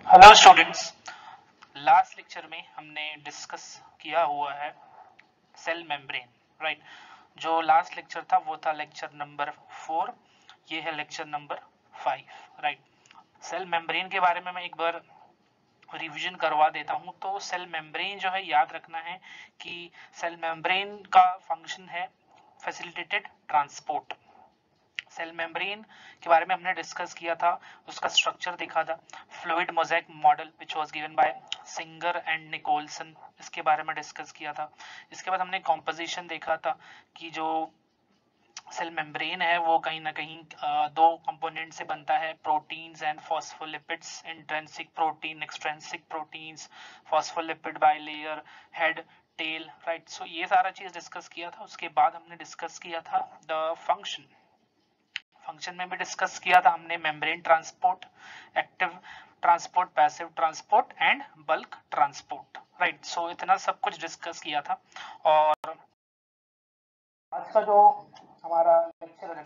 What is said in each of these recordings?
Hello students, last lecture में हमने discuss किया हुआ है सेल मेम्ब्रेन, राइट। जो लास्ट लेक्चर था वो था लेक्चर नंबर 4, ये है lecture number 5, right. Cell membrane के बारे में मैं एक बार रिवीजन करवा देता हूं। तो सेल मेम्ब्रेन जो है, याद रखना है कि सेल मेम्ब्रेन का फंक्शन है फैसिलिटेटेड ट्रांसपोर्ट। सेल मेम्ब्रेन के बारे में हमने डिस्कस किया था, उसका स्ट्रक्चर देखा था, fluid mosaic model which was given by Singer and Nicolson, इसके बारे में डिस्कस किया था। इसके बाद हमने कॉम्पोजिशन देखा था कि जो सेल मेम्ब्रेन है वो कहीं ना कहीं दो कंपोनेंट से बनता है, proteins and phospholipids, intrinsic protein, extrinsic proteins, phospholipid bilayer, head, tail, right. So ये सारा चीज डिस्कस किया था। उसके बाद हमने डिस्कस किया था द फंक्शन में भी डिस्कस किया था हमने membrane transport, active transport, passive transport and bulk transport, right. So इतना सब कुछ डिस्कस किया था। और आज का जो हमारा लेक्चर है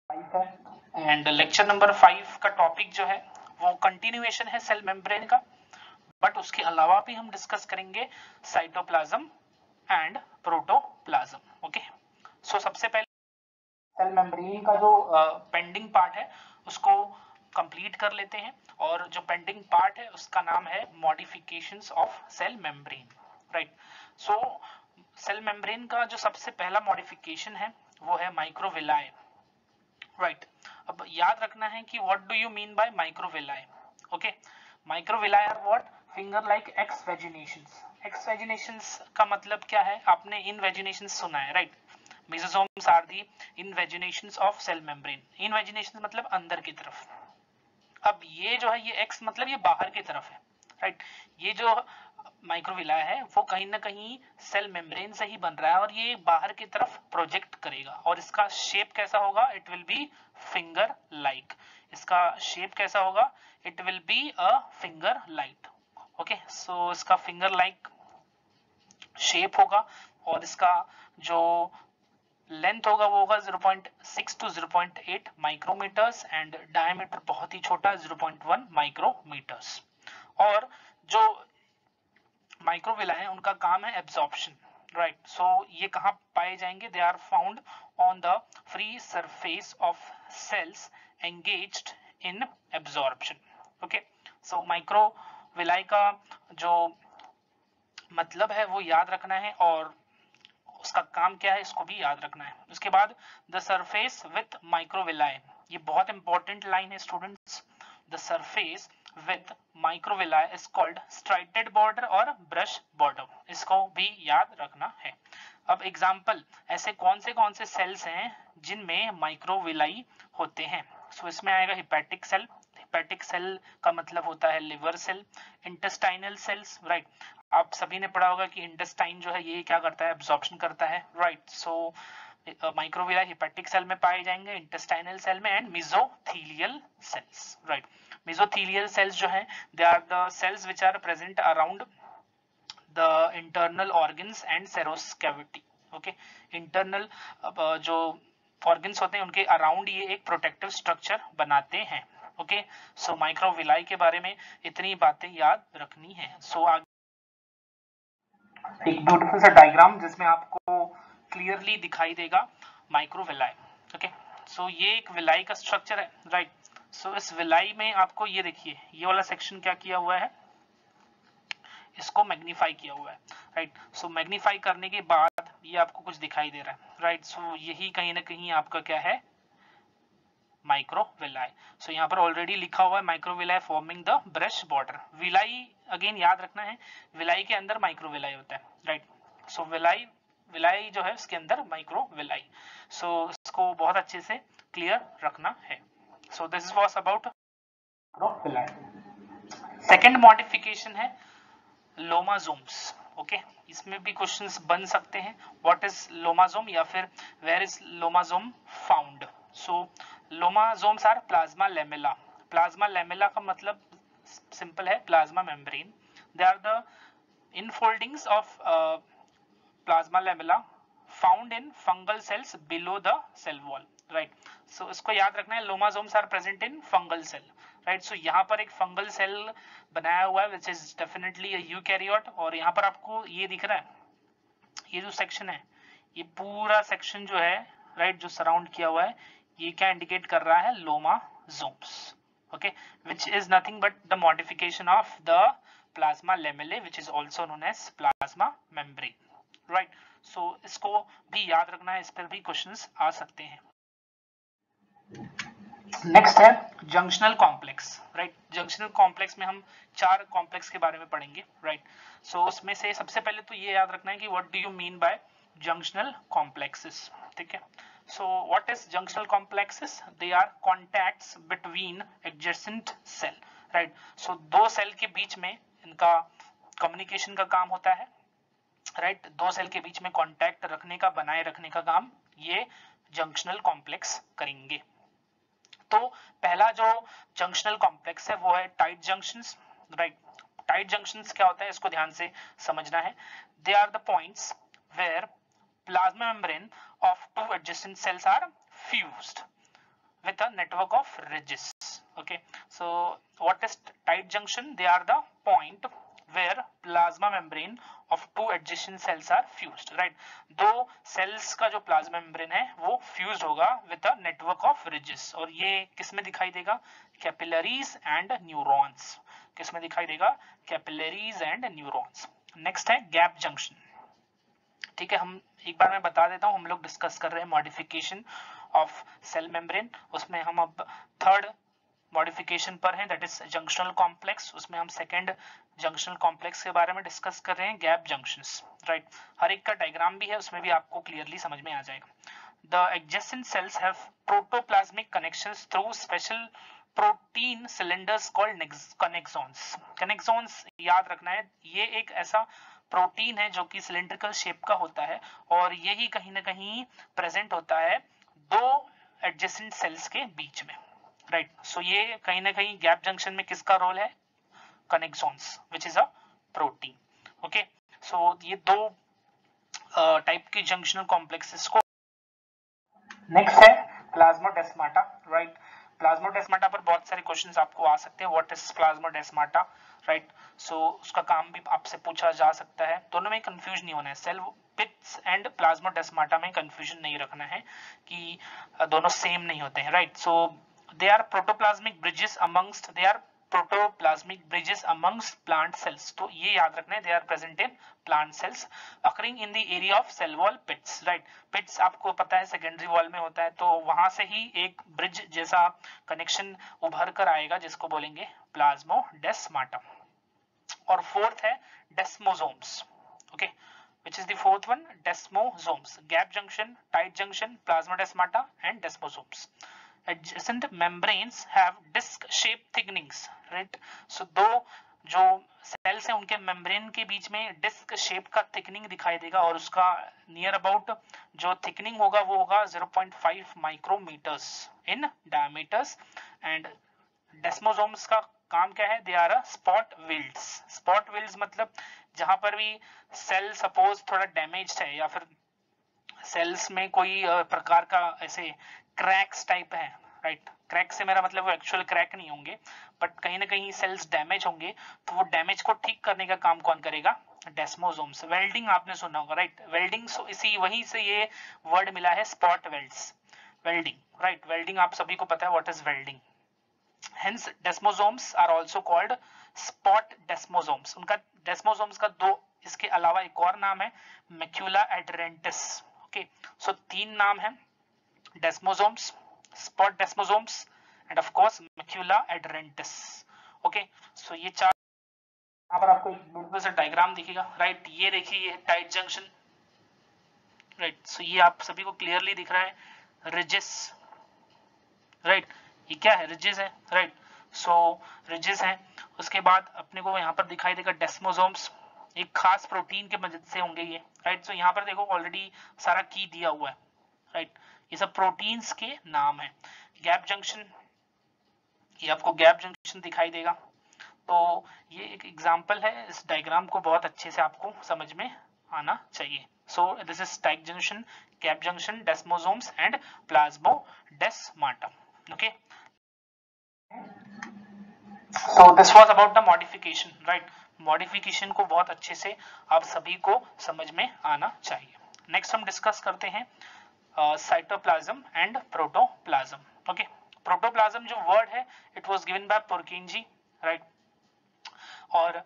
5 है, एंड लेक्चर नंबर 5 का टॉपिक जो है वो कंटिन्यूएशन है सेल मेम्ब्रेन का, बट उसके अलावा भी हम डिस्कस करेंगे cytoplasm and protoplasm. Okay, so सबसे पहले सेल मेम्ब्रेन का जो पेंडिंग पार्ट है उसको कंप्लीट कर लेते हैं। और जो पेंडिंग पार्ट है उसका नाम है modifications of cell membrane, right. So cell membrane का जो सबसे पहला मॉडिफिकेशन है वो है माइक्रोविलाई, राइट। अब याद रखना है कि what do you mean by microvilli. Okay, microvilli are what, finger like evaginations. Evaginations का मतलब क्या है, आपने इनवेजिनेशंस सुना है, right. Mesosomes are the invaginations of cell membrane. Invaginations मतलब अंदर की तरफ। अब ये जो है, ये एक्स मतलब ये बाहर की तरफ है, राइट। ये जो माइक्रोविला है वो कहीं ना कहीं सेल मेम्ब्रेन से ही बन रहा है और ये बाहर की तरफ प्रोजेक्ट करेगा। और इसका शेप कैसा होगा, it will be finger like. इसका शेप कैसा होगा, it will be a finger like. Okay, so इसका फिंगर लाइक शेप होगा और इसका जो लेंथ होगा वो होगा 0.6 टू 0.8 माइक्रोमीटर्स एंड डायमीटर बहुत ही छोटा 0.1 माइक्रोमीटर्स। और जो माइक्रोविला है उनका काम है एब्जॉर्प्शन, राइट। सो ये कहां पाए जाएंगे, they are found on the free surface of cells engaged in absorption. Okay, so microvilli का जो मतलब है वो याद रखना है और उसका काम क्या है इसको भी याद रखना है। उसके बाद द सरफेस विथ माइक्रोविलाई, ये बहुत इंपॉर्टेंट लाइन है students. The surface with microvilli is called striated border और ब्रश बॉर्डर, इसको भी याद रखना है। अब एग्जांपल, ऐसे कौन से सेल्स हैं जिनमें माइक्रोविलाई होते हैं। सो इसमें आएगा हिपैटिक सेल। हिपैटिक सेल का मतलब होता है liver cell, intestinal cells, right. आप सभी ने पढ़ा होगा कि इंटेस्टाइन जो है ये क्या करता है, एब्जॉर्प्शन करता है, right. So microvilli hepatic cell में पाए जाएंगे, इंटेस्टाइनल सेल में, and mesothelial cells, right. Mesothelial cells जो है they are the cells which are present around the internal organs and serous cavity. Okay, internal जो ऑर्गन्स होते हैं उनके अराउंड ये एक प्रोटेक्टिव स्ट्रक्चर बनाते हैं। ओके, सो माइक्रोविलाई के बारे में इतनी बातें याद रखनी है। सो एक ब्यूटीफुल सा डायग्राम जिसमें आपको क्लियरली दिखाई देगा माइक्रोविलाई। ओके, सो ये एक विलाई का स्ट्रक्चर है, राइट। सो इस विलाई में आपको ये देखिए, ये वाला सेक्शन क्या किया हुआ है, इसको मैग्नीफाई किया हुआ है, राइट। सो मैग्नीफाई करने के बाद ये आपको कुछ दिखाई दे रहा है, राइट। सो यही कहीं ना कहीं आपका क्या है, माइक्रोविलाई। सो यहाँ पर ऑलरेडी लिखा हुआ है microvilli forming the brush border. Villi again याद रखना है, विलाई के अंदर माइक्रोविलाई होता है, राइट। सो विलाई जो है उसके अंदर माइक्रोविलाई। सो इसको बहुत अच्छे से क्लियर रखना है। सो this was about microvilli. Second modification है लोमाजोम्स। ओके, इसमें भी क्वेश्चंस बन सकते हैं, व्हाट इज लोमाजोम या फिर where is lomasome found. So lomasomes are plasma lamella. Plasma lamella का मतलब सिंपल है, plasma membrane. They are the infoldings of plasma lamella found in fungal cells below the cell wall, right. So इसको याद रखना है, lomasomes are present in fungal cell, right. So यहाँ पर एक फंगल सेल बनाया हुआ है which is definitely a eukaryote, और यहाँ पर आपको ये दिख रहा है, ये जो सेक्शन है, ये पूरा सेक्शन जो है राइट, जो सराउंड किया हुआ है, ये क्या इंडिकेट कर रहा है, lomasomes, okay, which is nothing but the modification of the plasma lamellae which is also known as plasma membrane, right. So इसको भी याद रखना है, इस पर भी क्वेश्चंस आ सकते हैं। नेक्स्ट है junctional complex, right. Junctional complex में हम 4 कॉम्प्लेक्स के बारे में पढ़ेंगे, राइट। सो उसमें से सबसे पहले तो ये याद रखना है कि what do you mean by junctional complexes, ठीक है। So what is junctional complexes, they are contacts between adjacent cell, right. So दो सेल के बीच में इनका कम्युनिकेशन का काम होता है, राइट। दो सेल के बीच में कॉन्टैक्ट रखने का, बनाए रखने का काम ये जंक्शनल कॉम्प्लेक्स करेंगे। तो पहला जो जंक्शनल कॉम्प्लेक्स है वो है tight junctions, right. Tight junctions क्या होता है, इसको ध्यान से समझना है। They are the points where plasma membrane of two adjacent cells are fused with a network of ridges, okay. So what is tight junction, they are the point where plasma membrane of two adjacent cells are fused, right। दो cells का जो plasma membrane है वो fused होगा with a network of ridges, और ये किसमें दिखाई देगा, capillaries and neurons, किसमें दिखाई देगा, capillaries and neurons। नेक्स्ट है गैप जंक्शन, ठीक है। हम एक बार मैं बता देता हूं, हम लोग डिस्कस कर रहे हैं मॉडिफिकेशन ऑफ सेल मेम्ब्रेन, उसमें हम अब थर्ड मॉडिफिकेशन पर हैं, दैट इज जंक्शनल कॉम्प्लेक्स। उसमें हम सेकंड जंक्शनल कॉम्प्लेक्स के बारे में डिस्कस कर रहे हैं, गैप जंक्शंस, राइट। हर एक का डायग्राम भी है, उसमें भी आपको क्लियरली समझ में आ जाएगा। The adjacent cells have protoplasmic connections through special protein cylinders called connexons। connexons याद रखना है, ये एक ऐसा प्रोटीन है जो कि सिलिंड्रिकल शेप का होता है, और यही कहीं ना कहीं प्रेजेंट होता है दो एडजेसेंट सेल्स के बीच में, राइट। सो ये कहीं ना कहीं गैप जंक्शन में किसका रोल है, connexons which is a protein, okay. So ये दो टाइप के जंक्शनल कॉम्प्लेक्सेस को। नेक्स्ट है प्लाज्मोडेस्माटा, राइट। प्लाज्मोडेस्माटा पर बहुत सारे क्वेश्चंस आपको आ सकते हैं, what is plasmodesmata, right. So उसका काम भी आपसे पूछा जा सकता है, दोनों में कंफ्यूज नहीं होना है, सेल पिट्स एंड प्लाज्मोडेस्माटा में कंफ्यूजन नहीं रखना है कि दोनों सेम नहीं होते हैं, right. So they are protoplasmic bridges amongst, they are protoplasmic bridges amongst plant cells, तो ये याद रखना है, they are present in plant cells occurring in the area of cell wall pits, right। pits आपको पता है सेकेंडरी वॉल में होता है, तो वहां से ही एक ब्रिज जैसा कनेक्शन उभर कर आएगा जिसको बोलेंगे प्लाज्मोडेस्माटा। और फोर्थ है desmosomes, okay, which is the fourth one, desmosomes, gap junction, tight junction, plasmodesmata and desmosomes। adjacent membranes have disc shaped thickenings, right। so दो जो सेल्स हैं उनके मेम्ब्रेन के बीच में डिस्क शेप का थिकनिंग दिखाई देगा, और उसका नियर अबाउट जो थिकनिंग होगा वो होगा 0.5 micrometres in diameters. And desmosomes का काम क्या है, they are a spot welds. Spot welds मतलब जहां पर भी सेल सपोज थोड़ा डैमेज्ड है, या फिर सेल्स में कोई प्रकार का ऐसे क्रैक्स टाइप है, राइट। क्रैक से मेरा मतलब वो एक्चुअल क्रैक नहीं होंगे, बट कहीं ना कहीं सेल्स डैमेज होंगे, तो वो डैमेज को ठीक करने का काम कौन करेगा, डेस्मोसोम्स। वेल्डिंग आपने सुना होगा, राइट। वेल्डिंग, इसी वहीं से ये वर्ड मिला है spot welds, welding, right. Welding आप सभी को पता है what is welding. Hence desmosomes are also called spot desmosomes। उनका desmosomes का दो इसके अलावा एक और नाम है मैक्यूला एडरेंटिस, ओके। सो तीन नाम है, desmosomes, spot desmosomes and of course macula adherens, okay. So ये चार, यहाँ पर आपको एक ब्यूटीफुल सा डायग्राम दिखेगा, राइट। ये देखिए, ये टाइट जंक्शन, राइट। सो ये आप सभी को क्लियरली दिख रहा है, रिजिस, राइट। ये क्या है, रिजेस है, राइट। सो रिजेस है, उसके बाद अपने को यहाँ पर दिखाई देगा डेस्मोसोम्स, एक खास प्रोटीन के मदद से होंगे ये, राइट। सो यहाँ पर देखो ऑलरेडी सारा की दिया हुआ है, राइट। ये सब प्रोटीन्स के नाम है। गैप जंक्शन, ये आपको गैप जंक्शन दिखाई देगा, तो ये एक एग्जांपल है, इस डायग्राम को बहुत अच्छे से आपको समझ में आना चाहिए। So this is tight junction, gap junction, desmosomes and plasmodesmata, okay. So this was about the modification, right? Modification को बहुत अच्छे से आप सभी को समझ में आना चाहिए. नेक्स्ट हम डिस्कस करते हैं cytoplasm and protoplasm. Okay, protoplasm जो वर्ड है it was given bye पुरकिंजी, right? और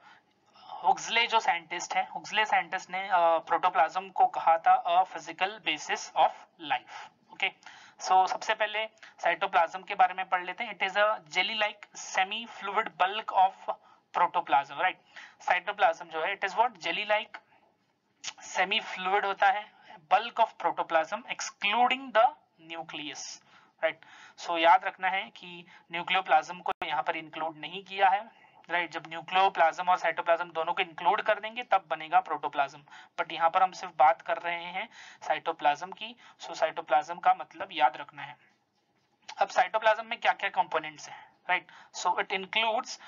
हुक्सले जो साइंटिस्ट है, हुक्सले साइंटिस्ट ने प्रोटोप्लाज्म को कहा था a physical basis of life. Okay, so सबसे पहले साइटोप्लाज्म के बारे में पढ़ लेते हैं. It is a jelly like semi fluid bulk of protoplasm, right? Cytoplasm जो है it is what, jelly like semi fluid होता है, bulk of protoplasm excluding the nucleus, right? So याद रखना है कि न्यूक्लियोप्लाज्म को यहाँ पर इंक्लूड नहीं किया है, राइट? जब न्यूक्लियोप्लाज्म और साइटोप्लाज्म दोनों को इंक्लूड कर देंगे तब बनेगा प्रोटोप्लाज्म, बट यहाँ पर हम सिर्फ बात कर रहे हैं साइटोप्लाज्म की. सो साइटोप्लाज्म का मतलब याद रखना है. अब साइटोप्लाज्म में क्या क्या कंपोनेंट्स हैं, right? So it includes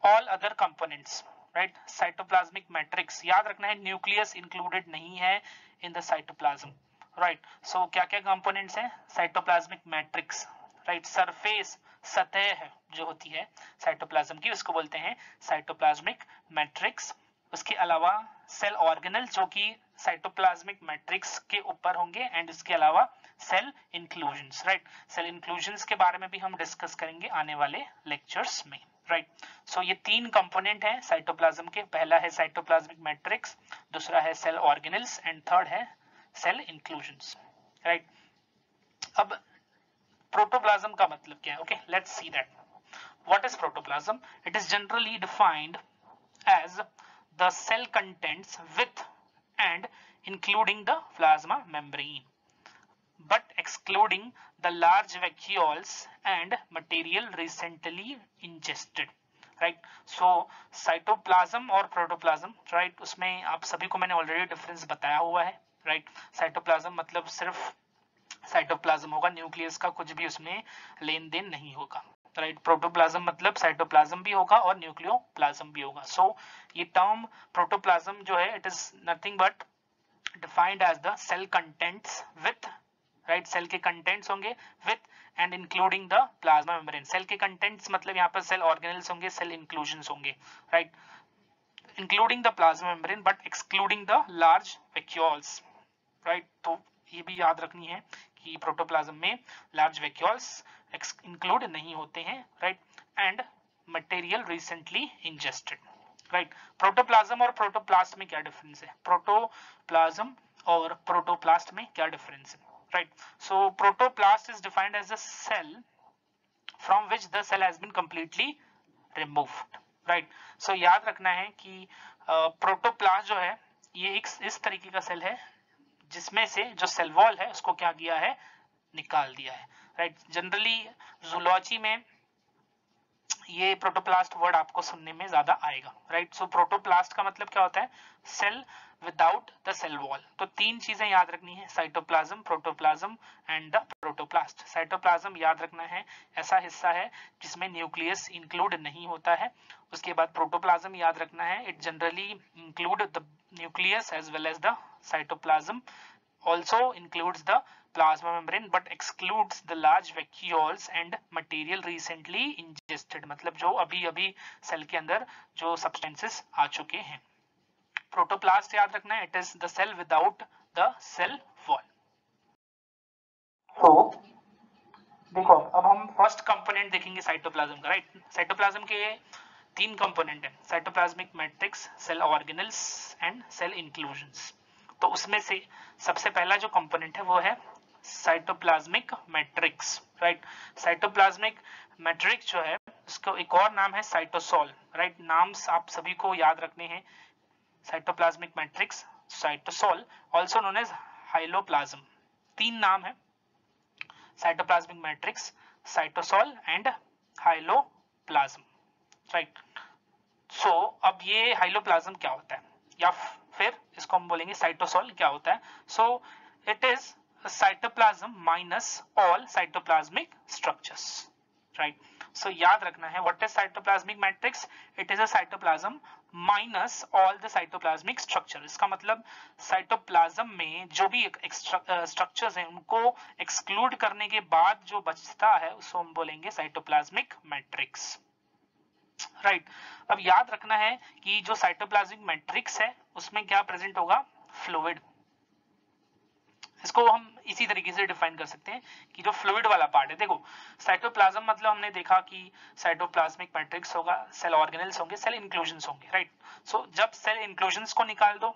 all other components, right? Cytoplasmic matrix याद रखना है, न्यूक्लियस इंक्लूडेड नहीं है इन द साइटोप्लाज्म, राइट? सो क्या क्या कंपोनेंट्स हैं? Cytoplasmic matrix, right? सरफेस, सतह जो होती है साइटोप्लाज्म की उसको बोलते हैं साइटोप्लाज्मिक मैट्रिक्स. उसके अलावा सेल ऑर्गेनल जो कि साइटोप्लाज्मिक मैट्रिक्स के ऊपर होंगे, एंड इसके अलावा cell inclusions, right? Cell inclusions के बारे में भी हम डिस्कस करेंगे आने वाले लेक्चर्स में, राइट? सो ये तीन कंपोनेंट है साइटोप्लाज्म के. पहला है साइटोप्लाज्मिक मैट्रिक्स, दूसरा है सेल ऑर्गेनल्स, एंड थर्ड है सेल इंक्लूजन्स, राइट? अब प्रोटोप्लाज्म का मतलब क्या है? Okay, let's see that. What is protoplasm? It is generally defined as the cell contents with and including the plasma membrane, but excluding the large vacuoles and material recently ingested, right? So cytoplasm और protoplasm, right? उसमें आप सभी को मैंने already difference बताया हुआ है, right? Cytoplasm मतलब सिर्फ साइटोप्लाज्म होगा, न्यूक्लियस का कुछ भी उसमें लेन देन नहीं होगा, राइट? प्रोटोप्लाज्म मतलब साइटोप्लाज्म भी होगा और न्यूक्लियोप्लाज्म भी होगा. सो ये टर्म प्रोटोप्लाज्म जो है it is nothing but defined as the cell contents with, right? Cell के कंटेंट्स होंगे with and including the plasma membrane. Cell के कंटेंट्स मतलब यहाँ पर सेल ऑर्गेनल्स होंगे, सेल इंक्लूजन्स होंगे, right? Including the plasma membrane but excluding the large vacuoles, right? तो ये भी याद रखनी है कि प्रोटोप्लाज्म में लार्ज वैक्यूल्स इंक्लूड नहीं होते हैं, right? And material recently ingested, right? Protoplasm और प्रोटोप्लास्ट में क्या डिफरेंस है? प्रोटोप्लाज्म और प्रोटोप्लास्ट में क्या डिफरेंस है, right? So protoplast is defined as a cell from which the cell has been completely removed, right? So याद रखना है कि प्रोटोप्लास्ट जो है ये एक इस तरीके का सेल है जिसमें से जो सेल वॉल है उसको क्या किया है, निकाल दिया है, राइट? जनरली जूलॉजी में ये प्रोटोप्लास्ट वर्ड आपको सुनने में ज्यादा आएगा, राइट? सो प्रोटोप्लास्ट का मतलब क्या होता है? Cell without the cell wall. तो तीन चीजें याद रखनी है, cytoplasm, protoplasm and the protoplast. Cytoplasm याद रखना है ऐसा हिस्सा है जिसमें न्यूक्लियस इंक्लूड नहीं होता है. उसके बाद प्रोटोप्लाज्म याद रखना है it generally include the nucleus as well as the cytoplasm, also includes the plasma membrane but excludes the large vacuoles and material recently ingested, मतलब जो अभी अभी सेल के अंदर जो सब्सटेंसेस आ चुके हैं. प्रोटोप्लास्ट याद रखना है it is the cell without the cell wall. तो देखो अब हम फर्स्ट कंपोनेंट देखेंगे साइटोप्लाज्म का, राइट? साइटोप्लाज्म के तीन कंपोनेंट है, cytoplasmic matrix, cell organelles and cell inclusions. तो उसमें से सबसे पहला जो कंपोनेंट है वो है cytoplasmic matrix, right? Cytoplasmic matrix जो है उसको एक और नाम है साइटोसोल, राइट? नाम आप सभी को याद रखने हैं. Cytoplasmic matrix, cytosol, also known as hyaloplasm. तीन नाम है, cytoplasmic matrix, cytosol and hyaloplasm, right? So अब ये हाइलोप्लाज्म क्या होता है या फिर इसको हम बोलेंगे साइटोसोल क्या होता है? So it is cytoplasm minus all cytoplasmic structures, right? So याद रखना है what is cytoplasmic matrix? It is a cytoplasm minus all the cytoplasmic structure. इसका मतलब साइटोप्लाज्म में जो भी स्ट्रक्चर्स हैं उनको एक्सक्लूड करने के बाद जो बचता है उसको हम बोलेंगे साइटोप्लाज्मिक मैट्रिक्स, राइट। अब याद रखना है कि जो साइटोप्लाज्मिक मैट्रिक्स है उसमें क्या प्रेजेंट होगा, फ्लूइड। इसको हम इसी तरीके से डिफाइन कर सकते हैं कि जो फ्लूइड वाला पार्ट है, देखो साइटोप्लाज्म मतलब हमने देखा कि साइटोप्लाज्मिक मैट्रिक्स होगा, सेल ऑर्गेनेल्स होंगे, सेल इंक्लूजन्स होंगे, राइट। सो जब सेल इंक्लूजन्स को निकाल दो,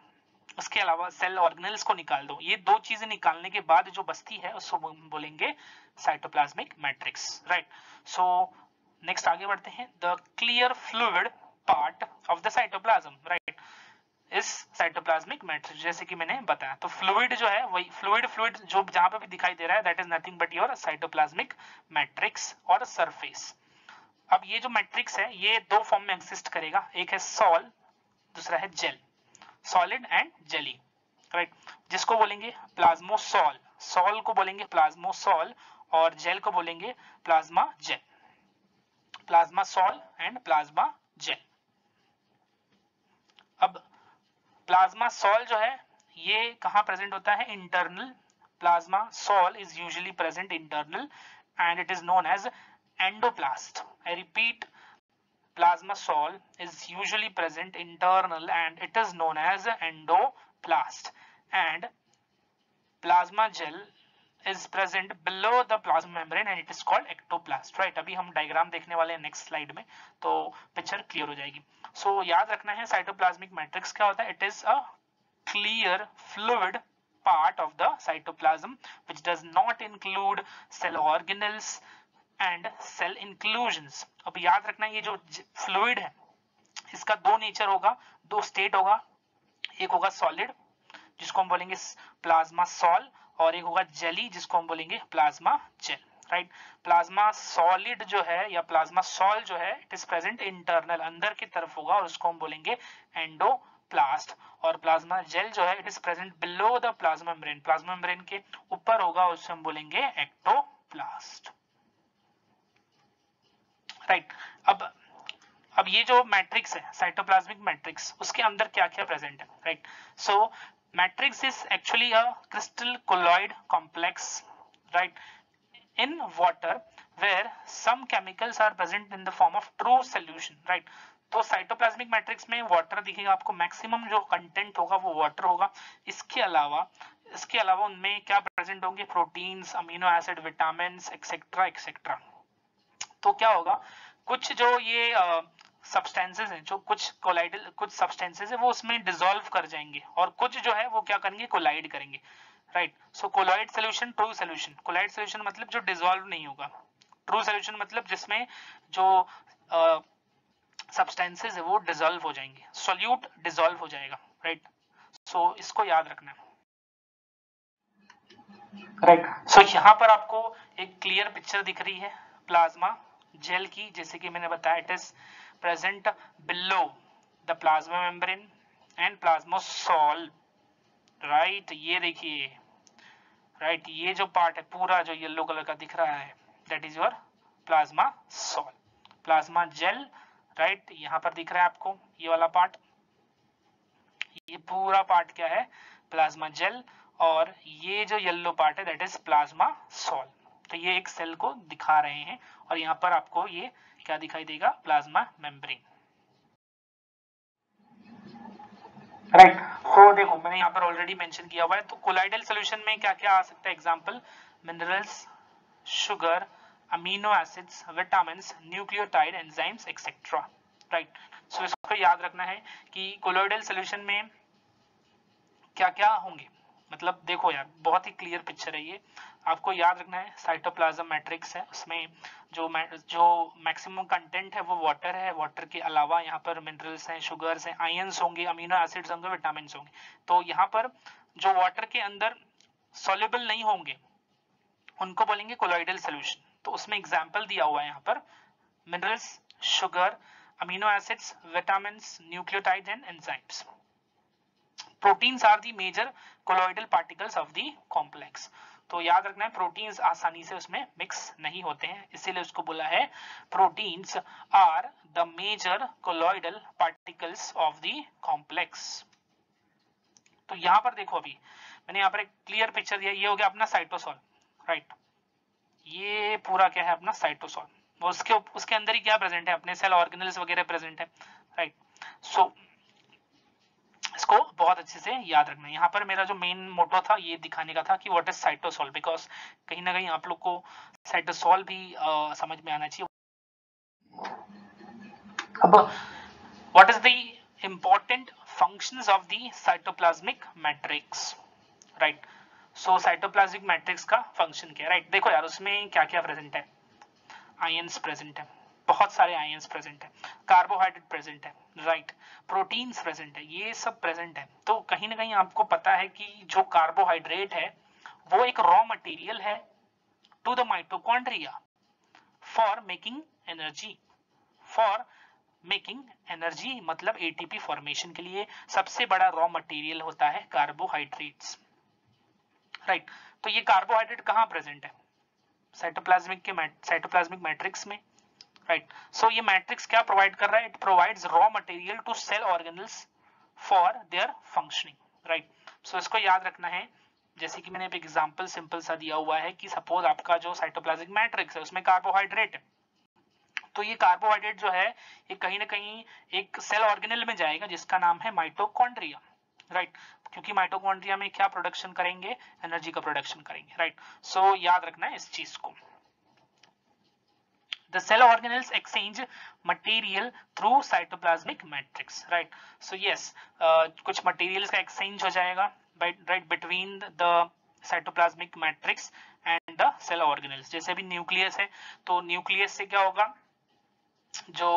उसके अलावा सेल ऑर्गेनेल्स को निकाल दो, ये दो चीजें निकालने के बाद जो बचती है उसको बोलेंगे cytoplasmic matrix, right. So next आगे बढ़ते हैं, the clear fluid part of the cytoplasm, right, इस साइटोप्लाज्मिक मैट्रिक्स, जैसे कि मैंने बताया। तो फ्लूइड जो है वही फ्लूइड जो जहां पे भी दिखाई दे रहा है that is nothing but your cytoplasmic matrix और सरफेस। अब ये जो मैट्रिक्स है ये दो फॉर्म में एग्जिस्ट करेगा, एक है सॉल, दूसरा है gel, solid and jelly, right, जिसको बोलेंगे प्लाज्मोसॉल। सॉल को बोलेंगे प्लाज्मोसॉल और जेल को बोलेंगे plasma gel, plasma sol and plasma gel. अब प्लाज्मा सॉल जो है ये कहां प्रेजेंट होता है, internal. Plasma sol is usually present internal and it is known as endoplast. I repeat, plasma sol is usually present internal and it is known as endoplast, and plasma gel is present below the plasma membrane and it is called ectoplast, right। अभी हम diagram देखने वाले हैं next slide में, तो picture clear हो जाएगी। सो याद रखना है साइटोप्लाज्मिक मैट्रिक्स क्या होता है, it is a clear fluid part of the cytoplasm which does not include cell organelles and cell inclusions। अब याद रखना ये जो फ्लूइड है इसका दो नेचर होगा, दो स्टेट होगा, एक होगा सॉलिड जिसको हम बोलेंगे प्लाज्मा सॉल और एक होगा जेली जिसको हम बोलेंगे plasma gel, right. Plasma solid जो है या प्लाज्मा सॉल जो है इट इज प्रेजेंट इंटरनल, अंदर की तरफ होगा और उसको हम बोलेंगे एंडोप्लास्ट, और प्लाज्मा जेल जो है it is present below the plasma membrane, plasma membrane के ऊपर होगा, उससे हम बोलेंगे एक्टोप्लास्ट, राइट। अब ये जो मैट्रिक्स है साइटोप्लाज्मिक मैट्रिक्स उसके अंदर क्या क्या प्रेजेंट है, right. So matrix is actually a crystal colloid complex, right, in water where some chemicals are present in the form of true solution, right। तो साइटोप्लाज्मिक मैट्रिक्स में वाटर दिखेगा आपको, मैक्सिमम जो कंटेंट होगा वो वाटर होगा। इसके अलावा उनमें क्या प्रेजेंट होंगे, proteins, amino acid, vitamin etcetera etcetera. तो क्या होगा, कुछ जो ये सब्सटेंसेस हैं, जो कुछ कोलाइडल कुछ सब्सटेंसेस है वो उसमें डिसॉल्व कर जाएंगे और कुछ जो है वो क्या करेंगे, कोलाइड करेंगे, राइट। So colloid solution, true solution. Colloid solution मतलब जो डिसॉल्व नहीं होगा, ट्रू सोल्यूशन मतलब जिसमें जो सब्सटेंसेस है वो डिसॉल्व हो जाएंगे, सोल्यूट डिसॉल्व हो जाएगा, राइट। सो इसको याद रखना है, राइट। सो यहाँ पर आपको एक क्लियर पिक्चर दिख रही है प्लाज्मा जेल की, जैसे कि मैंने बताया it is present below the plasma membrane and plasmasol, right. ये देखिए, राइट, ये जो पार्ट है पूरा जो येलो कलर का दिख रहा है that is your plasma sol, plasma gel, right. यहाँ पर दिख रहा है आपको ये वाला पार्ट, ये पूरा पार्ट क्या है, प्लाज्मा जेल, और ये जो येलो पार्ट है दैट इज प्लाज्मा सॉल। तो ये एक सेल को दिखा रहे हैं और यहाँ पर आपको ये क्या दिखाई देगा, प्लाज्मा मेम्ब्रेन, राइट। तो देखो मैंने यहाँ पर ऑलरेडी मेंशन किया हुआ है, तो कोलाइडल सॉल्यूशन में क्या क्या आ सकता है, example minerals, sugar, amino acids, vitamins, nucleotide, enzymes etcetera, right. So इसको याद रखना है कि कोलोइडल सॉल्यूशन में क्या क्या होंगे, मतलब देखो यार बहुत ही क्लियर पिक्चर है ये, आपको याद रखना है साइटोप्लाज्म मैट्रिक्स है, उसमें जो मैक्सिमम कंटेंट है वो वाटर है, वाटर के अलावा यहाँ पर मिनरल्स हैं, शुगर्स हैं, आयंस होंगे, अमीनो एसिड्स होंगे, विटामिन होंगे। तो यहाँ पर जो वाटर के अंदर सॉल्युबल नहीं होंगे उनको बोलेंगे कोलॉइडल सॉल्यूशन। तो उसमें एग्जांपल दिया हुआ है यहाँ पर minerals, sugar, amino acids, vitamins, nucleotides and enzymes. Proteins are the major colloidal particles of the complex. तो याद रखना है प्रोटीन्स आसानी से उसमें मिक्स नहीं होते हैं, इसीलिए उसको बोला है proteins are the major colloidal particles of the complex. तो यहां पर देखो, अभी मैंने यहाँ पर एक क्लियर पिक्चर दिया, ये हो गया अपना साइटोसॉल, राइट। ये पूरा क्या है अपना साइटोसॉल। वो उसके अंदर ही क्या प्रेजेंट है, अपने सेल ऑर्गेनल्स वगैरह प्रेजेंट है, राइट। सो इसको बहुत अच्छे से याद रखना है। यहाँ पर मेरा जो मेन मोटो था ये दिखाने का था कि व्हाट इज साइटोसोल, बिकॉज कहीं ना कहीं आप लोग को साइटोसोल भी समझ में आना चाहिए। अब what is the important functions of the cytoplasmic matrix, right. So cytoplasmic matrix का फंक्शन क्या है, राइट। देखो यार उसमें क्या क्या प्रेजेंट है, आयंस प्रेजेंट है, बहुत सारे आयंस प्रेजेंट है, कार्बोहाइड्रेट प्रेजेंट है, राइट, प्रोटीन्स प्रेजेंट है, ये सब प्रेजेंट है। तो कहीं ना कहीं आपको पता है कि जो कार्बोहाइड्रेट है वो एक रॉ मटेरियल है to the mitochondria for making energy, for making energy मतलब एटीपी फॉर्मेशन के लिए सबसे बड़ा रॉ मटेरियल होता है कार्बोहाइड्रेट्स, राइट। तो ये कार्बोहाइड्रेट कहाँ प्रेजेंट है, साइटोप्लाज्मिक मैट्रिक्स में, राइट। सो ये मैट्रिक्स क्या प्रोवाइड कर रहा है, it provides raw material to cell organelles for their functioning, right. So इसको याद रखना है, जैसे कि मैंने एक एग्जांपल सिंपल सा दिया हुआ है कि सपोज आपका जो साइटोप्लाज्मिक मैट्रिक्स है उसमें कार्बोहाइड्रेट है, तो ये कार्बोहाइड्रेट जो है ये कहीं ना कहीं एक सेल ऑर्गेनल में जाएगा जिसका नाम है माइटोकॉन्ड्रिया, राइट। क्योंकि माइटोकॉन्ड्रिया में क्या प्रोडक्शन करेंगे, एनर्जी का प्रोडक्शन करेंगे, राइट। सो याद रखना है इस चीज को। The cell organelles exchange material through cytoplasmic matrix, right? So yes, कुछ materials का exchange हो जाएगा, right, between the cytoplasmic matrix and the cell organelles। जैसे अभी न्यूक्लियस है तो न्यूक्लियस से क्या होगा, जो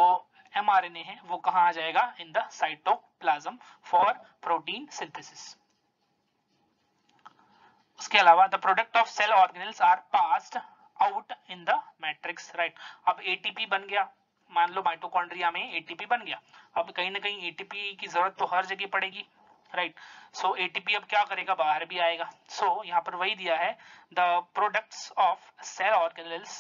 mRNA है वो कहाँ आ जाएगा, in the cytoplasm for protein synthesis। उसके अलावा the product of cell organelles are passed out in the matrix, right। अब ATP बन गया, मान लो माइटोकॉन्ड्रिया में ATP बन गया, अब कहीं ना कहीं ATP की जरूरत तो हर जगह पड़ेगी, राइट। सो ATP अब क्या करेगा, बाहर भी आएगा। सो यहाँ पर वही दिया है, the products of cell organelles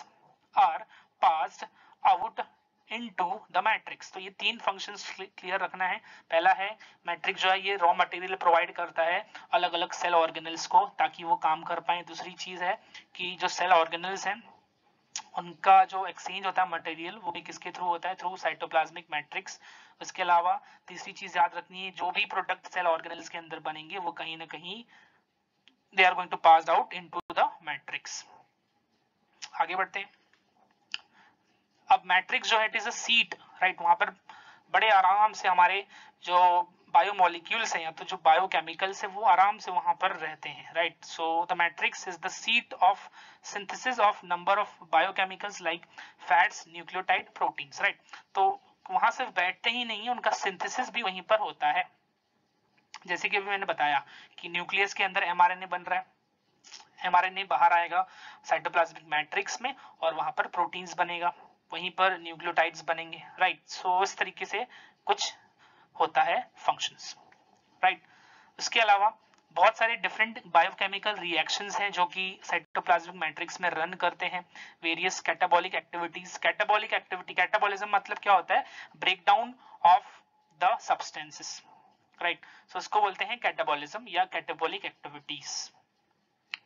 are passed out into the matrix. तो ये तीन फंक्शंस क्लियर रखना है। पहला है मैट्रिक्स जो है ये रॉ मटेरियल प्रोवाइड करता है अलग अलग सेल ऑर्गेनल्स को ताकि वो काम कर पाए। दूसरी चीज है कि जो सेल ऑर्गेनल्स हैं उनका जो एक्सचेंज होता है मटेरियल वो भी किसके थ्रू होता है, थ्रू साइटोप्लाज्मिक मैट्रिक्स। उसके अलावा तीसरी चीज याद रखनी है, जो भी प्रोडक्ट सेल ऑर्गेनल्स के अंदर बनेंगे वो कहीं ना कहीं they are going to pass out into the matrix. आगे बढ़ते हैं। अब मैट्रिक्स जो है it is a seat, right. वहां पर बड़े आराम से हमारे जो बायोमोलिक्यूल्स हैं या तो जो बायोकेमिकल्स है वो आराम से वहां पर रहते हैं, right. So the matrix is the seat of synthesis of number of biochemicals like fats, nucleotide, proteins, right. तो वहां सिर्फ बैठते ही नहीं, उनका सिंथेसिस भी वहीं पर होता है। जैसे कि अभी मैंने बताया कि न्यूक्लियस के अंदर mRNA बन रहा है, mRNA बाहर आएगा साइटोप्लाज्मिक मैट्रिक्स में और वहां पर प्रोटीन्स बनेगा, वहीं पर न्यूक्लियोटाइड्स बनेंगे, राइट। सो इस तरीके से कुछ होता है फंक्शंस, राइट। उसके अलावा बहुत सारे डिफरेंट बायोकेमिकल रिएक्शंस हैं जो कि साइटोप्लाज्मिक मैट्रिक्स में रन करते हैं। Various catabolic activities, catabolic activity, catabolism मतलब क्या होता है, breakdown of the substances, right. So इसको बोलते हैं कैटाबॉलिज्म या कैटाबॉलिक एक्टिविटीज।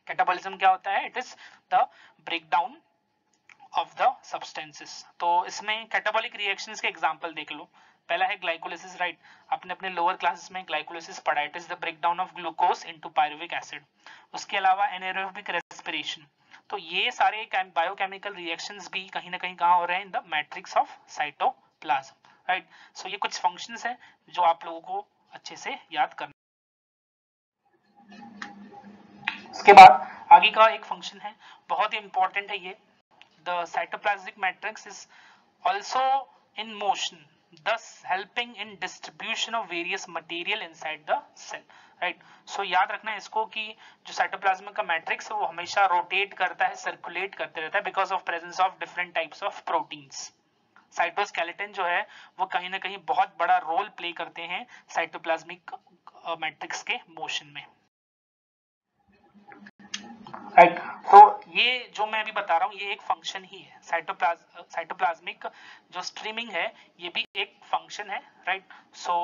कैटाबॉलिज्म क्या होता है, it is the breakdown of the substances. तो इसमें कैटाबॉलिक रिएक्शंस के एग्जांपल देख लो। पहला है ग्लाइकोलिसिस, राइट। आपने अपने लोअर क्लासेस में ग्लाइकोलिसिस पढ़ा, it is the breakdown of glucose into pyruvic acid. उसके अलावा एनाएरोबिक रेस्पिरेशन। तो ये सारे बायोकेमिकल रिएक्शंस भी कहीं ना कहीं कहाँ हो रहे हैं, in the matrix of cytoplasm, right. So ये कुछ फंक्शंस हैं जो आप लोगों को अच्छे से याद करना। उसके बाद आगे का एक फंक्शन है, बहुत ही इंपॉर्टेंट है ये, the cytoplasmic matrix is also in motion, thus helping in distribution of various material inside the cell, right। so याद रखना है इसको कि जो साइटोप्लाज्म का मैट्रिक्स है वो हमेशा रोटेट करता है, सर्कुलेट करते रहता है because of presence of different types of proteins. Cytoskeleton जो है वो कहीं ना कहीं बहुत बड़ा रोल प्ले करते हैं साइटोप्लाज्मिक मैट्रिक्स के मोशन में, राइट। तो ये जो मैं अभी बता रहा हूँ ये एक फंक्शन ही है, साइटोप्लाज्मिक जो स्ट्रीमिंग है ये भी एक फंक्शन है, राइट। सो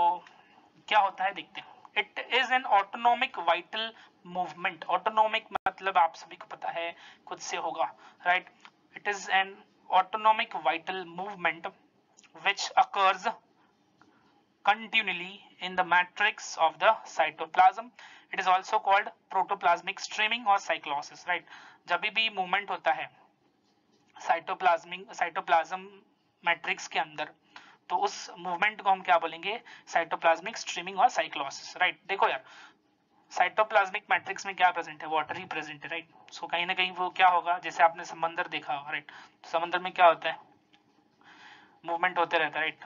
क्या होता है देखते हैं। It is an autonomic vital movement. Autonomic मतलब आप सभी को पता है खुद से होगा, right. It is an autonomic vital movement which occurs continually in the matrix of the cytoplasm. It is also called protoplasmic streaming or cyclosis, right? जब भी मूवमेंट होता है साइटोप्लाज्म मैट्रिक्स के अंदर, तो उस मूवमेंट को हम क्या बोलेंगे? साइटोप्लाज्मिक स्ट्रीमिंग और साइक्लोसिस, राइट? देखो यार, साइटोप्लाज्मिक मैट्रिक्स में क्या प्रेजेंट है? वाटर ही प्रेजेंट है, राइट? सो कहीं ना कहीं वो क्या होगा, जैसे आपने समंदर देखा होगा, राइट? समंदर में क्या होता है? मूवमेंट होते रहता है, राइट?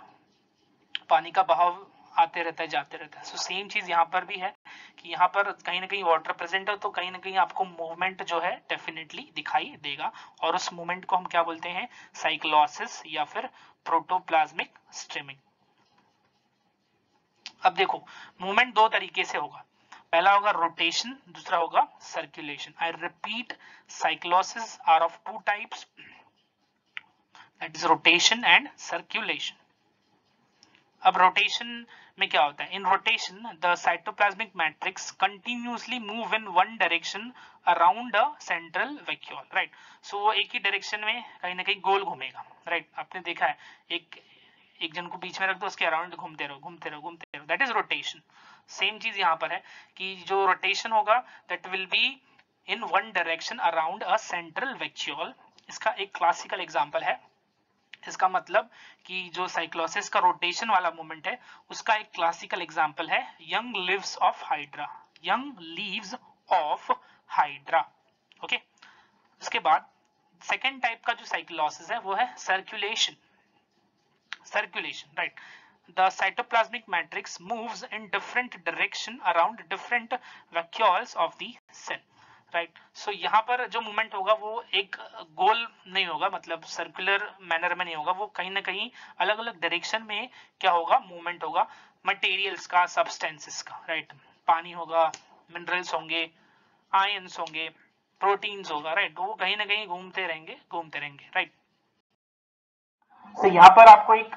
पानी का बहाव आते रहता है, जाते रहता है। सो सेम चीज यहाँ पर भी है कि यहाँ पर कहीं ना कहीं वाटर प्रेजेंट है, तो कहीं ना कहीं आपको मूवमेंट जो है डेफिनेटली दिखाई देगा, और उस मूवमेंट को हम क्या बोलते हैं? साइक्लोसिस या फिर प्रोटोप्लाज्मिक स्ट्रीमिंग। अब देखो, मूवमेंट दो तरीके से होगा, पहला होगा रोटेशन, दूसरा होगा circulation. I repeat, cyclosis are of two types, that is rotation and circulation. अब रोटेशन में क्या होता है? In rotation the cytoplasmic matrix continuously move in one direction around a central vacuole, right? So वो एक ही direction में कहीं ना कहीं गोल घूमेगा, राइट? आपने देखा है, एक जन को बीच में रख दो, उसके अराउंड घूमते रहो, घूमते रहो, घूमते रहो, दैट इज रोटेशन। सेम चीज यहाँ पर है कि जो रोटेशन होगा that will be in one direction around a central vacuole. इसका एक क्लासिकल एग्जांपल है, इसका मतलब कि जो साइक्लोसिस का रोटेशन वाला मूवमेंट है, उसका एक क्लासिकल एग्जांपल है young leaves of hydra, young leaves of hydra, okay? उसके बाद सेकेंड टाइप का जो साइक्लोसिस है वो है circulation, right? The cytoplasmic matrix moves in different direction around different vacuoles of the cell, right? So यहाँ पर जो मूवमेंट होगा वो एक गोल नहीं होगा, मतलब सर्कुलर मैनर में नहीं होगा, वो कहीं ना कहीं अलग अलग डायरेक्शन में क्या होगा? मूवमेंट होगा मटेरियल्स का, सब्सटेंसेस का, राइट? पानी होगा, मिनरल्स होंगे, आयंस होंगे, प्रोटीन्स होगा, राइट? तो वो कहीं ना कहीं घूमते रहेंगे, राइट? तो यहाँ पर आपको एक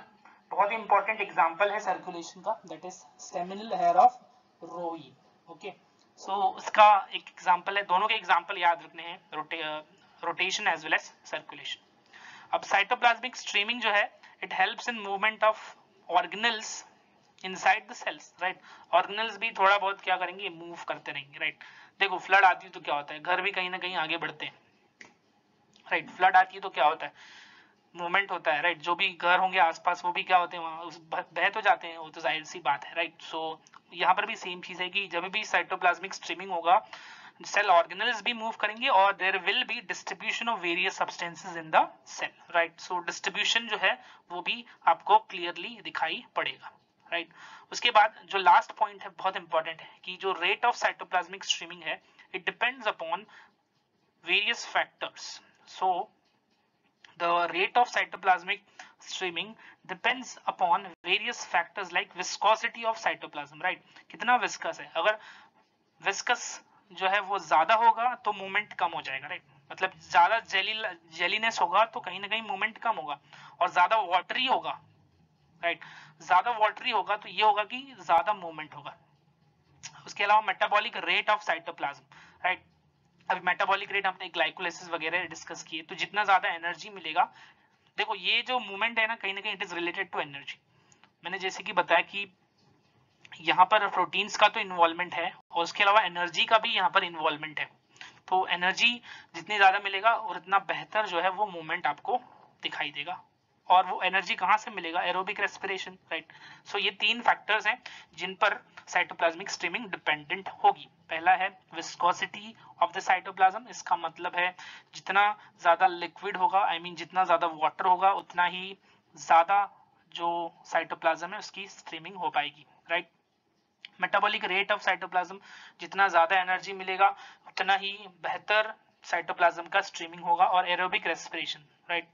बहुत ही इंपॉर्टेंट एग्जांपल है सर्कुलेशन का, that is staminal hair of Rhoeo, okay? So इसका एक एग्जांपल है, दोनों के एग्जांपल याद रखने हैं, rotation as well as circulation. अब साइटोप्लाज्मिक स्ट्रीमिंग जो है, it helps in movement of organelles inside the cells, right? Organelles भी थोड़ा बहुत क्या करेंगे? मूव करते रहेंगे, राइट? देखो, फ्लड आती है तो क्या होता है? घर भी कहीं ना कहीं आगे बढ़ते हैं, राइट? फ्लड आती है तो क्या होता है? मूवमेंट होता है, राइट? जो भी घर होंगे आसपास वो भी क्या होते हैं? वहां बह तो जाते हैं, वो तो जाहिर सी बात है, राइट? सो यहाँ पर भी सेम चीज है कि जब भी साइटोप्लाज्मिक स्ट्रीमिंग होगा, सेल ऑर्गेनेल्स भी मूव करेंगे और there will be distribution of various substances in the cell, right? So distribution जो है वो भी आपको क्लियरली दिखाई पड़ेगा, राइट? उसके बाद जो लास्ट पॉइंट है बहुत इंपॉर्टेंट है कि जो रेट ऑफ साइटोप्लाज्मिक स्ट्रीमिंग है, it depends upon various factors. So the rate of cytoplasmic streaming depends upon various factors like viscosity of cytoplasm, right? कितना विस्कस है, अगर विस्कस जो है वो ज्यादा होगा तो मूवमेंट कम हो जाएगा, राइट? मतलब ज्यादा जेलीनेस होगा तो कहीं ना कहीं मूवमेंट कम होगा, और ज्यादा वाटरी होगा, राइट? ज्यादा वाटरी होगा तो ये होगा कि ज्यादा मूवमेंट होगा। उसके अलावा metabolic rate of cytoplasm, right? अभी मेटाबॉलिक रेट हमने ग्लाइकोलाइसिस वगैरह डिस्कस किए, तो जितना ज्यादा एनर्जी मिलेगा, देखो ये जो मूवमेंट है ना, कहीं ना कहीं it is related to energy. मैंने जैसे कि बताया कि यहाँ पर प्रोटीन्स का तो इन्वॉल्वमेंट है, और उसके अलावा एनर्जी का भी यहाँ पर इन्वॉल्वमेंट है। तो एनर्जी जितनी ज्यादा मिलेगा और उतना बेहतर जो है वो मूवमेंट आपको दिखाई देगा। और वो एनर्जी कहाँ से मिलेगा? Aerobic respiration, right? सो ये तीन फैक्टर्स हैं जिन पर साइटोप्लाज्मिक स्ट्रीमिंग डिपेंडेंट होगी। पहला है विस्कोसिटी ऑफ द साइटोप्लाज्म, इसका मतलब है जितना ज्यादा लिक्विड होगा, आई मीन जितना ज्यादा वाटर होगा, उतना ही ज्यादा जो साइटोप्लाज्म है उसकी स्ट्रीमिंग हो पाएगी, right? Metabolic rate of cytoplasm, जितना ज्यादा एनर्जी मिलेगा उतना ही बेहतर साइटोप्लाज्म का स्ट्रीमिंग होगा। और aerobic respiration, right?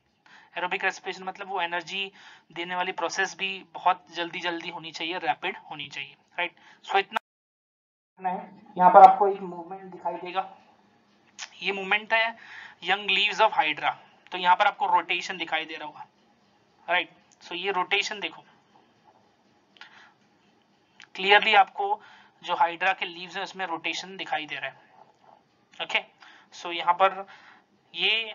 Aerobic respiration मतलब वो एनर्जी देने वाली प्रोसेस भी बहुत जल्दी होनी चाहिए, रैपिड होनी चाहिए, राइट? सो इतना है। यहाँ पर आपको एक मूवमेंट दिखाई देगा, ये मूवमेंट है यंग लीव्स ऑफ हाइड्रा, तो यहाँ पर आपको रोटेशन दिखाई दे रहा होगा, राइट? सो ये रोटेशन देखो क्लियरली, आपको जो हाइड्रा के लीव्स है उसमें रोटेशन दिखाई दे रहा है, ओके? सो यहाँ पर ये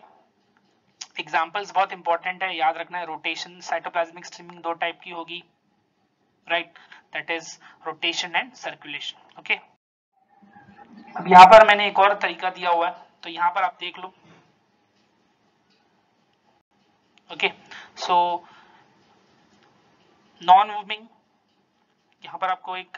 एग्जाम्पल्स बहुत इंपॉर्टेंट है, याद रखना है। रोटेशन, साइटोप्लाज्मिक स्ट्रीमिंग दो टाइप की होगी, right, that is rotation and circulation. Okay, अब यहाँ पर मैंने एक और तरीका दिया हुआ है, तो यहाँ पर आप देख लो। ओके, सो नॉन मूविंग, यहाँ पर आपको एक,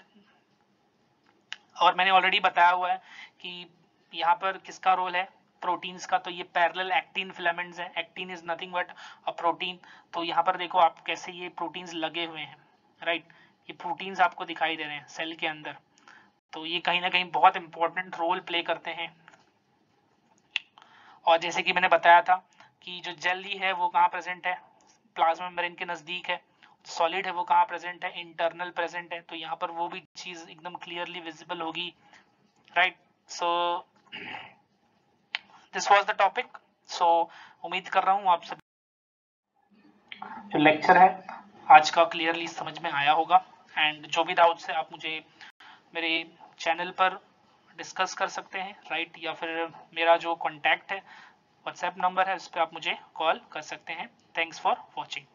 और मैंने ऑलरेडी बताया हुआ है कि यहाँ पर किसका रोल है, प्रोटीन्स का। तो ये पैरेलल एक्टिन फिलामेंट्स है, actin is nothing but a protein. तो यहाँ पर देखो आप कैसे ये प्रोटीन्स लगे हुए हैं, राइट, ये प्रोटीन्स आपको दिखाई दे रहे हैं सेल के अंदर। तो ये कहीं ना कहीं बहुत इंपॉर्टेंट रोल प्ले करते हैं। और जैसे कि मैंने बताया था कि जो जेली है वो कहाँ प्रेजेंट है, प्लाज्मा मेम्ब्रेन के नजदीक है। सॉलिड है वो कहाँ प्रेजेंट है, इंटरनल प्रेजेंट है। तो यहाँ पर वो भी चीज एकदम क्लियरली विजिबल होगी, right. So this was the topic. So उम्मीद कर रहा हूँ आप सब जो लेक्चर है आज का क्लियरली समझ में आया होगा। एंड जो भी डाउट्स है आप मुझे मेरे चैनल पर डिस्कस कर सकते हैं, राइट, या फिर मेरा जो कॉन्टैक्ट है, व्हाट्सएप नंबर है, उस पर आप मुझे कॉल कर सकते हैं। Thanks for watching.